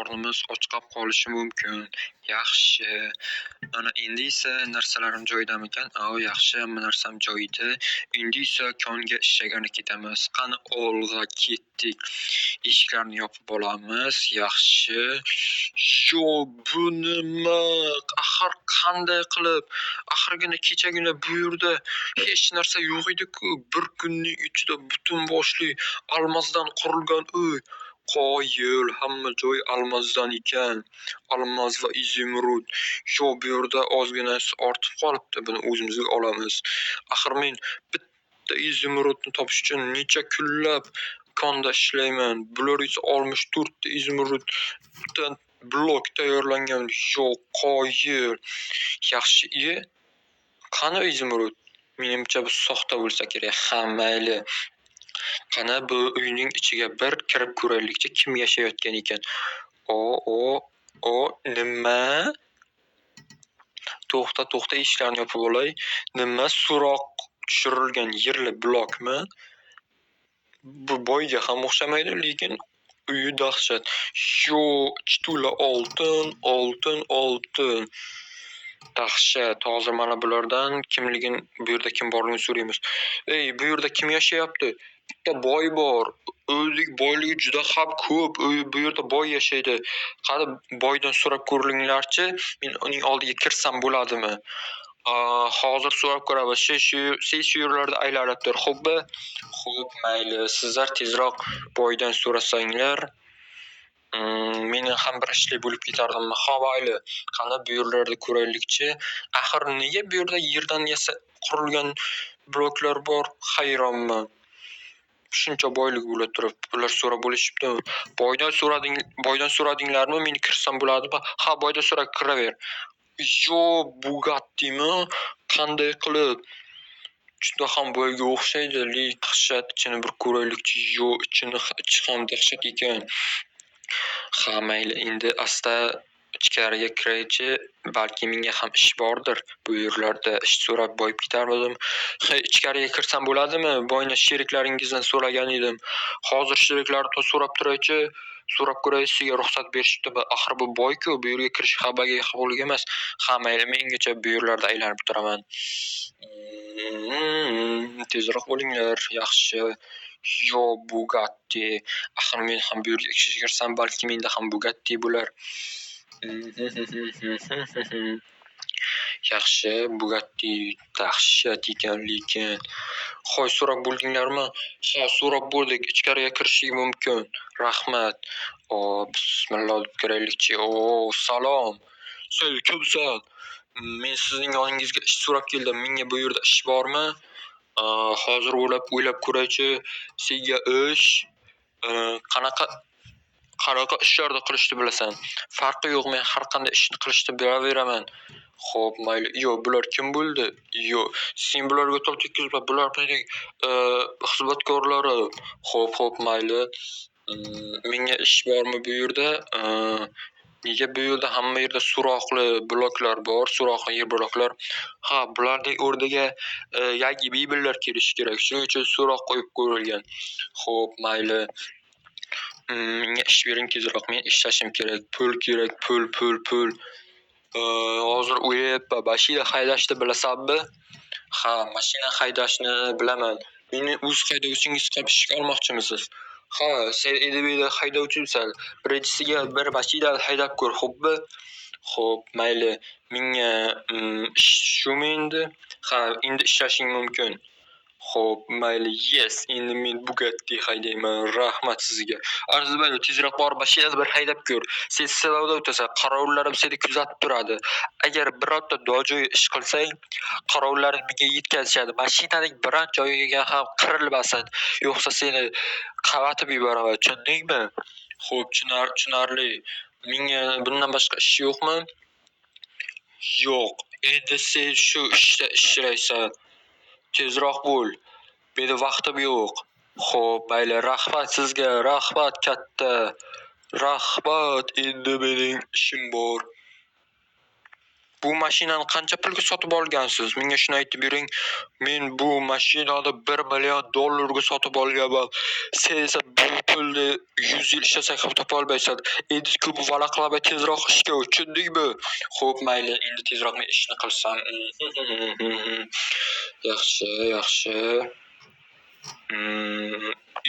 qornimiz ochqab qolishi mumkin. Yaxshi. Ana endi esa narsalarim joyidamikan? Yaxshi, hamma narsam joyida. Endi esa konga ishagani ketamiz. Qani olg'a ketdik. Eshiklarni yopib olamiz. Yaxshi. Yo, bu nima? Axir qanday qilib? Axirgina kechagina bu yerda hech narsa yo'q edi-ku. Bir kunning ichida butun boshli almazdan qurilgan uy. Qoyil, hamma joy almazdan ekan. Almaz va izimrud. Yo, bu yerda ozginasi ortib qolibdi. Buni o'zimizga olamiz. Axir men bitta izimrudni topish uchun necha kunlab konda ishlayman. Bular esa 64 ta izimruddan blok tayyorlangan. Yo, qoyil. Yaxshi, qani izimrud? Menimcha bu soxta bo'lsa kerak. Ha, mayli. Qani bu uyning ichiga bir kirib ko'raylikchi, kim yashayotgan ekan. Nima? To'xta, eshiklarni yopib olay. Nima suroq tushirilgan yerli blokmi? Bu boyga ham o'xshamaydi, lekin uyi dahshat. Yo, ichi oltin. Dahshat. Hozir mana bulardan kimligini, bu yerda kim borligini so'raymiz. Bu yerda kim yashayapti? Bitta boy bor. Boyligi juda ham ko'p. Bu yerda boy yashaydi. Qani boydan so'rab ko'ringlarchi, men uning oldiga kirsam bo'ladimi? Hozir so'rab ko'ramiz. Siz shu yerlarda aylanib tur, xo'pmi? Xo'p, mayli. Sizlar tezroq boydan so'rasanglar, meni ham bir ishli bo'lib ketardim. Ha, mayli. Qani bu yerlarda ko'raylikchi. Axir nega bu yerda yerdan qurilgan bloklar bor? Hayronman. Shuncha boylik bo'la turib, ular so'rab bo'lishibdi. Boydan so'radinglarmi? Men kirsam bo'ladimi? Ha, boydan so'rab kiraver. Yo, Bugattimi? Qanday qilib? Juda ham boyga o'xshaydi, lekin dahshat, ichini bir ko'raylikchi. Yo, ichi ham dahshat ekan. Ha, mayli, endi asta ichkariga kiraychi, balki menga ham ish bordir. Bu yerlarda ish so'rab boyib ketardim. Ichkariga kirsam bo'ladimi? Boyni sheriklaringizdan so'ragan edim. Hozir sheriklarni so'rab turaychi, so'rab ko'ray, sizga ruxsat berishibdi. Axir bu boy-ku, bu yerga kirish habaga qabulga emas. Ha, mayli, mengacha bu yerlarda aylanib turaman. Tezroq bo'linglar, yaxshi. Yo, Bugatti. Axir men ham bu yerga ishga kirsam, balki menda ham Bugatti bo'lar. Yaxshi, Bugatti dahshat ekan, lekin. Xo'y, so'rab bo'ldinglarmi? Ha, so'rab bo'ldik. Ichkariga kirishing mumkin. Rahmat. Bismillah deb kiraylikchi. Salom. Sen kimsan? Men sizning yoningizga ish so'rab keldim. Menga bu yerda ish bormi? Hozir o'ylab ko'raychi. Senga ish qanaqa ishlarni qilishni bilasan? Farqi yo'q, men har qanday ishni qilishni bilaveraman. Xo'p, mayli. Yo, bular kim bo'ldi? Yo, sen bularga to'p tekkizma. Bular mening xizmatkorlarim. Xo'p, mayli. Menga ish bormi bu yerda? Nega bu yerda hamma yerda so'roqli bloklar bor, so'roqli yer bloklar? Ha, bularning o'rniga yangi mebellar kelishi kerak. Shuning uchun so'roq qo'yib ko'rilgan. Xo'p, mayli. Menga ish bering tezroq. Men ishlashim kerak. Pul kerak, pul. Hozir o'ylayapman, mashina haydashni bilasanmi? Ha, mashina haydashni bilaman. Meni o'z haydovchingiz qilib ishga olmoqchimisiz? Ha, sen endi haydovchimsan. Birinchisiga bir mashina haydab ko'r, xo'pmi? Xo'p, mayli. Menga ish shumi endi? Ha, endi ishlashing mumkin. Xo'p, mayli. Yes, endi men Bugatti haydayman. Rahmat sizga. Arzimaydi, tezroq borib mashinani bir haydab ko'r. Sen sinovda o'tasan, qorovullarim seni kuzatib turadi. Agar birorta nojo'ya ish qilsang, qorovullaring menga yetkazishadi. Mashinaning biron joyiga ham qirilmasin, yo'qsa seni qavatib yuboraman. Tushundingmi? Xo'p, tushunarli. Menga bundan boshqa ish yo'qmi? Yo'q. Endi sen shu ishda ishlaysan. Tezroq bo'l. Meni vaqtim yo'q. Xo'p, mayli, rahmat sizga, rahmat katta. Rahmat, endi mening ishim bor. Bu mashinani qancha pulga sotib olgansiz? Menga shuni aytib bering. Men bu mashinani 1 million dollarga sotib olganman. Sen esa bu pulni 100 yil ishlasak ham topa olmaysan. Endi ko'p valaqlab tezroq ishga tushundingmi? Xo'p, mayli, endi tezroq men ishni qilsam. Yaxshi, yaxshi.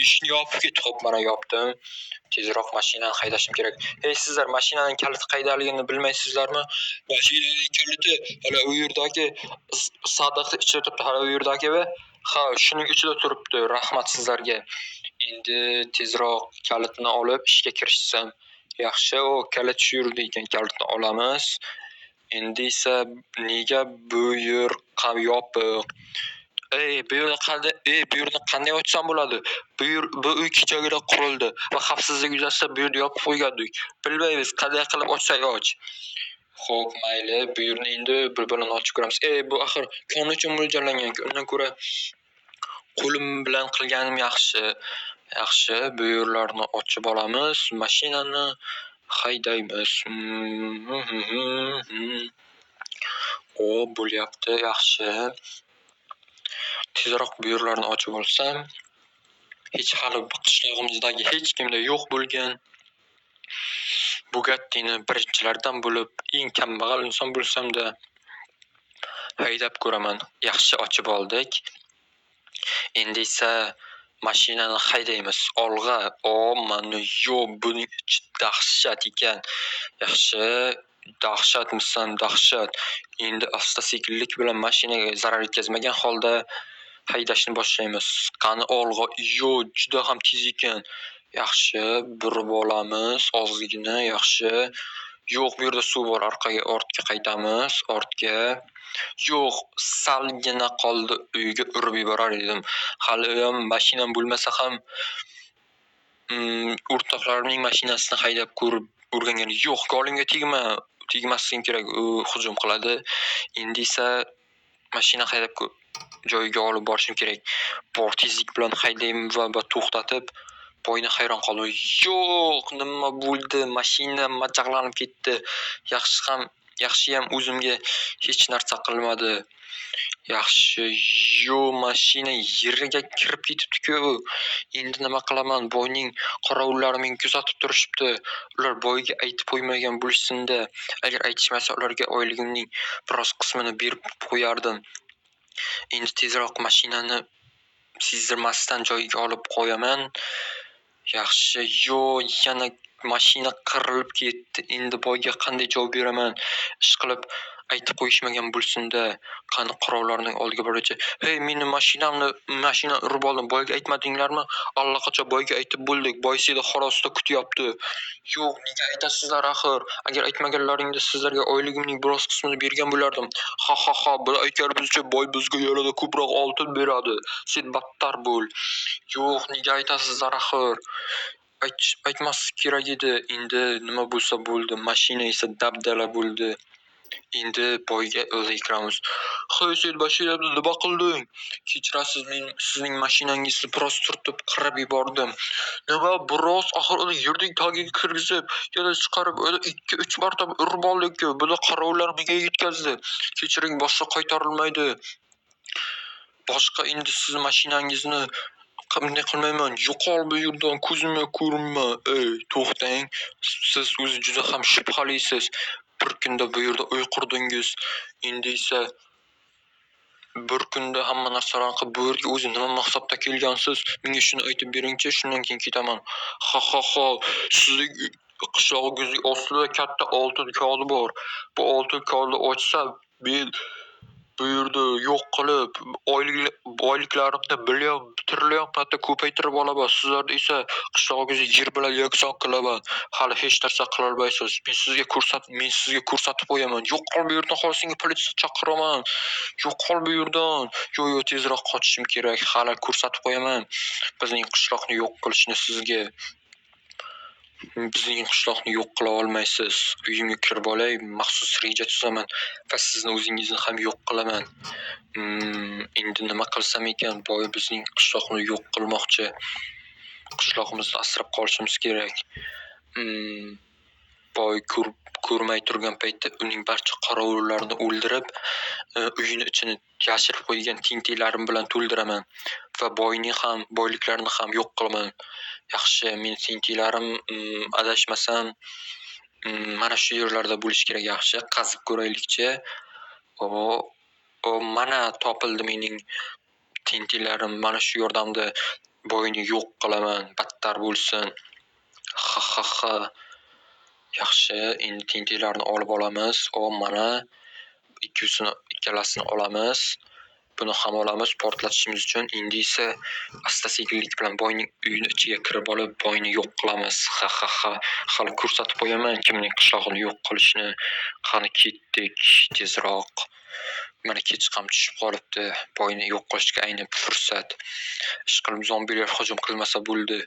Ishni yopib ket. Xo'p, mana yopdim. Tezroq mashinani haydashim kerak. Hey, sizlar mashinaning kaliti qaydaligini bilmaysizlarmi? Mashinaning kaliti hala u yerdagi sandiqning ichida turibdi, hala u yerdagi va ha, shuning ichida turibdi. Rahmat sizlarga. Endi tezroq kalitni olib ishga kirishsam. Yaxshi, o kalit shu yerda ekan, kalitni olamiz. Endi esa nega bu yer yopiq? Bu yerni qanday ochsam bo'ladi? Bu uy kechagina qurildi va xavfsizlik yuzasidan bu yerni yopib qo'ygandik. Bilmaymiz, qanday qilib ochsak och. Xo'p, mayli, bu yerni endi bir-birini ochib ko'ramiz. Bu axir kon uchun mo'ljallangan-ku. Undan ko'ra qo'lim bilan qilganim yaxshi. Yaxshi, bu yerlarni ochib olamiz, mashinani haydaymiz. Bo'lyapti, yaxshi. Tezroq bu yerlarni ochib olsam, hali qishlog'imizdagi hech kimda yo'q bo'lgan Bugattini birinchilardan bo'lib eng kambag'al inson bo'lsam-da haydab ko'raman. Yaxshi ochib oldik. Endi esa mashinani haydaymiz. Olg'a. Mana buning ichi dahshat ekan. Yaxshi, dahshatmisan, dahshat. Endi asta-sekinlik bilan mashinaga zarar yetkazmagan holda haydashni boshlaymiz. Qani olg'a. Juda ham tez ekan. Yaxshi, burib olamiz ozgina, yaxshi. Yo'q, bu yerda suv bor, ortga qaytamiz, ortga. Yo'q, salgina qoldi, uyga urib yuborar edim. Hali ham mashinam bo'lmasa ham o'rtoqlarimning mashinasini haydab ko'rib o'rgangan. Yo'q, golimga tegmasligim kerak, u hujum qiladi. Endi esa mashina haydab joyiga olib borishim kerak. Bor tezlik bilan haydayman va to'xtatib boyni hayron qoldim. Yo'q, nima bo'ldi? Mashina majaqlanib ketdi. Yaxshi ham o'zimga hech narsa qilmadi. Yaxshi, mashina yeriga kirib ketibdi-ku. Endi nima qilaman? Boyning qorovullari meni kuzatib turishibdi. Ular boyga aytib qo'ymagan bo'lishsin-da. Agar aytishmasa, ularga oyligimning biroz qismini berib qo'yardim. Endi tezroq mashinani sezdirmasdan joyiga olib qo'yaman. Yaxshi, yana mashina qirilib ketdi. Endi boyga qanday javob beraman? Ishqilib aytib qo'yishmagan bo'lsin-da. Qani qorovullarning oldiga boruvchi. Hey, meni mashina urib oldim. Boyga aytmadinglarmi? Allaqachon boyga aytib bo'ldik. Boy seni xorosda kutyapti. Yo'q, nega aytasizlar axir? Agar aytmaganlaringda sizlarga oyligimning biroz qismini bergan bo'lardim. Ha, bir aytganimizcha boy bizga yanada ko'proq oltin beradi. Sen battar bo'l. Yo'q, nega aytasizlar axir? Aytmaslik kerak edi. Endi nima bo'lsa bo'ldi. Mashina esa dabdala bo'ldi. Endi boyga o'zi kiramiz. Xo'y, sen mashinamni nima qilding? Kechirasiz, men sizning mashinangizni biroz turtib qirib yubordim. Nima biroz? Axir uni yerning tagiga kirgizib, yana chiqarib, uni 2-3 marta urib oldik-ku. Buni qarovullar menga yetkazdi. Kechiring, boshqa qaytarilmaydi. Boshqa endi siz mashinangizni qanday qilmayman? Yo'qol bu yerdan, ko'zimga ko'rinma. To'xtang. Siz o'zi juda ham shubhalisiz. Bir kunda bu yerda uy qurdingiz. Endi esa bir kunda hamma narsalarni qilib bu yerga o'zi nima maqsadda kelgansiz? Menga shuni aytib beringchi, shundan keyin ketaman. Ha. Sizning qishlog'ingizning ostida katta oltin koni bor. Bu oltin konni ochsam, men bu yerda yo'q qilib, oyliklarimni million, trillion marta ko'paytirib olaman. Sizlar esa qishlog'ingizni yer bilan yakson qilaman. Hali hech narsa qila olmaysiz. Men sizga ko'rsatib qo'yaman. Yo'qol bu yerdan, hozirga politsiya chaqiraman. Yo'qol bu yerdan. Yo'q, tezroq qochishim kerak. Hali ko'rsatib qo'yaman. Bizning qishloqni yo'q qilishni sizga. Bizning qishloqni yo'q qila olmaysiz. Uyimga kirib olay, maxsus reja tuzaman va sizni o'zingizni ham yo'q qilaman. Endi nima qilsam ekan? Boy bizning qishloqni yo'q qilmoqchi. Qishloqimizni asrab qolishimiz kerak. Boy ko'rmay turgan paytda uning barcha qorovullarini o'ldirib, uyini ichini yashirib qo'ygan tintiylarim bilan to'ldiraman va boyliklarini ham yo'q qilaman. Yaxshi, men tintiylarim adashmasam mana shu yerlarda bo'lishi kerak. Yaxshi, qazib ko'raylikchi. Mana topildi mening tintiylarim. Mana shu yordamda boyni yo'q qilaman, battar bo'lsin. Ha. Yaxshi, endi tintiylarni olib olamiz. Mana ikkalasini olamiz. Buni ham olamiz portlatishimiz uchun. Endi esa asta-sekinlik bilan boyning uyini ichiga kirib olib, boyni yo'q qilamiz. Ha. Hali ko'rsatib qo'yaman kimning qishlog'ini yo'q qilishni. Qani ketdik tezroq. Mana kech ham tushib qolibdi. Boyni yo'q qilishga ayni fursat. Ishqilib zombilar hujum qilmasa bo'ldi.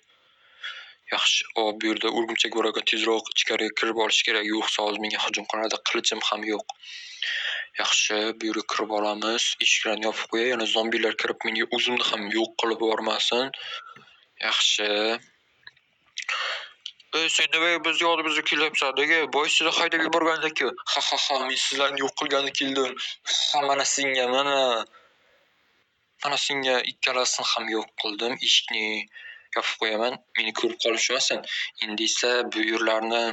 Yaxshi, bu yerda o'rgimchak bor ekan, tezroq ichkariga kirib olish kerak. Yo'qsa hozir menga hujum qiladi. Qilichim ham yo'q. Yaxshi, bu yerga kirib olamiz. Eshiklarni yopib qo'yay, yana zombilar kirib menga o'zimni ham yo'q qilib yubormasin. Yaxshi. Sen nimaga biz yonimizga kelyapsan? Boy sizni haydab yuborgandan-ku. Ha, men sizlarni yo'q qilgani keldim. Mana senga, mana senga ikkalasini ham yo'q qildim. Eshikni yopib qo'yaman, meni ko'rib qolishmasin. Endi esa bu yerlarni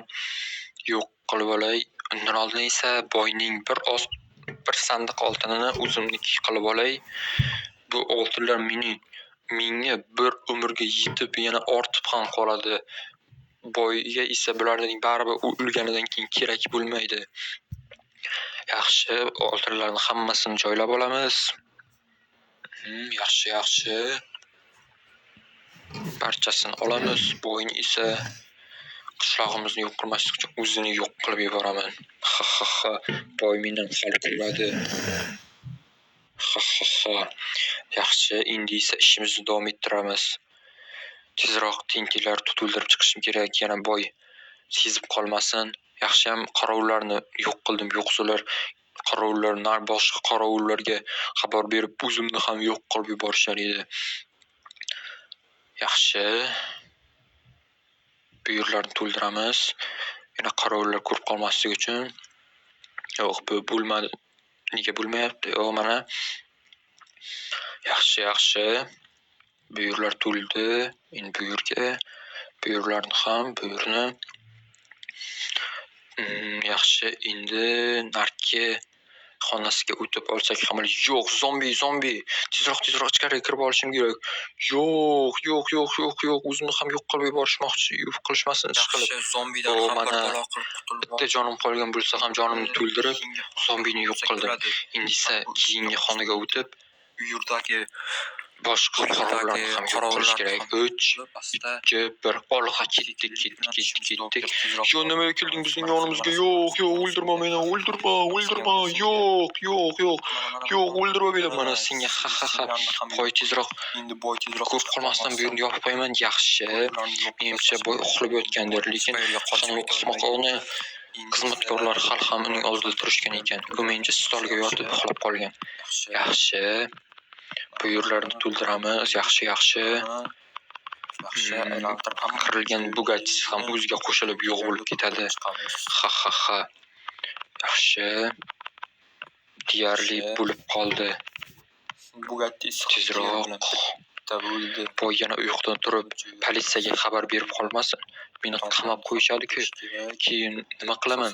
yo'q qilib olay. Undan oldin esa boyning bir sandiq oltinini o'zimniki qilib olay. Bu oltinlar menga bir umrga yetib yana ortib ham qoladi. Boyga esa bularning baribir o'lganidan keyin kerak bo'lmaydi. Yaxshi, oltinlarni hammasini joylab olamiz. Yaxshi. Barchasini olamiz. Boyni esa qishlog'imizni yo'q qilmaslik uchun o'zini yo'q qilib yuboraman. Ha. Boy mendan hal qiladi. Ha. Yaxshi, endi esa ishimizni davom ettiramiz. Tezroq tintiylar to'ldirib chiqishim kerak. Yana boy sezib qolmasin. Yaxshi ham qorovullarni yo'q qildim. Yo'qsalar qorovullarni boshqa qorovullarga xabar berib o'zimni ham yo'q qilib yuborishar edi. Yaxshi. Bu yerlarni to'ldiramiz. Yana qorovullar ko'rib qolmasligi uchun. Yo'q, bu bo'lmadi. Nega bo'lmayapti? Mana. Yaxshi. Bu yerlar to'ldi. Endi bu yerlarni ham, bu yerni. Yaxshi, endi narki xonasiga o'tib olsak ham yo'q, zombi. Tezroq ichkariga kirib olishim kerak. Yo'q. O'zimni ham yo'q qilib yuborishmoqchi. Yo'q qilishmasin ish qilib. Yaxshi, zombidan ham bir balo qilib qutulib. Bitta jonim qolgan bo'lsa ham jonimni to'ldirib, zombini yo'q qildim. Endi esa keyingi xonaga o'tib, u yerdagi boshqa qorovullarni ham yo'q qilish kerak. 3, 2, 1. Olg'a ketdik. Yo, nimaga kelding bizning yonimizga? Yo'q, o'ldirma meni, o'ldirma. Yo'q, o'ldirma meni. Mana senga ha. Boy tezroq ko'rib qolmasdan bu yerni yopib qo'yaman. Yaxshi. Menimcha boy uxlab yotgandir, lekin qismoqni xizmatkorlar hali ham uning oldida turishgan ekan. U menimcha stolga yotib uxlab qolgan. Yaxshi. Bu yerlarni to'ldiramiz. Yaxshi. Qirilgan bugachisi ham o'ziga qo'shilib yo'q bo'lib ketadi. Ha. Yaxshi. Deyarli bo'lib qoldi. Bugatti Tezroq. Boy yana uyoqdan turib, politsiyaga xabar berib qolmasin. Meni qamab qo'yishadi-ku. Keyin nima qilaman?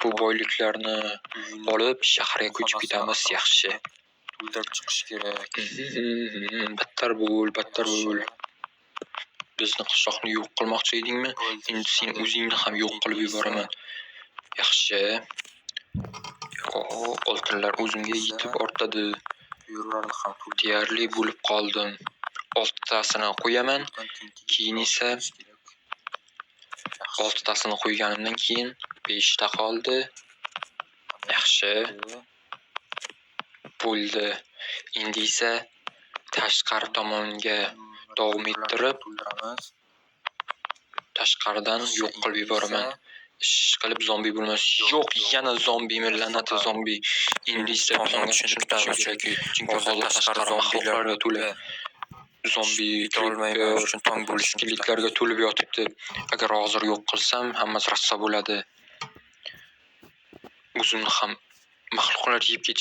Bu boyliklarni olib shaharga ko'chib ketamiz. Yaxshi. to'ldirib chiqish kerak. Battar bo'l. Bizni qishloqni yo'q qilmoqchi edingmi? Endi sen o'zingni ham yo'q qilib yuboraman. Yaxshi. Oltinlar o'zimga yetib ortadi. Buyurlarni ham deyarli bo'lib qoldim. 6tasini qo'yaman. Keyin esa 6tasini qo'yganimdan keyin 5 ta qoldi. Yaxshi. Bo'ldi. Endi esa tashqari tomonga davom ettirib, tashqaridan yo'q qilib yuboraman. Ish qilib zombi bo'lmas. Yo'q, yana zombimi, la'nati zombi. Endi esa qonga tushuntirishim kerak. Chunki hozir tashqari zombilarga to'la. Zombi olmayman uchun tong skeletlarga to'lib yotibdi. Agar hozir yo'q qilsam, hammasi rasso bo'ladi. uzumni ham mahluqlar yeb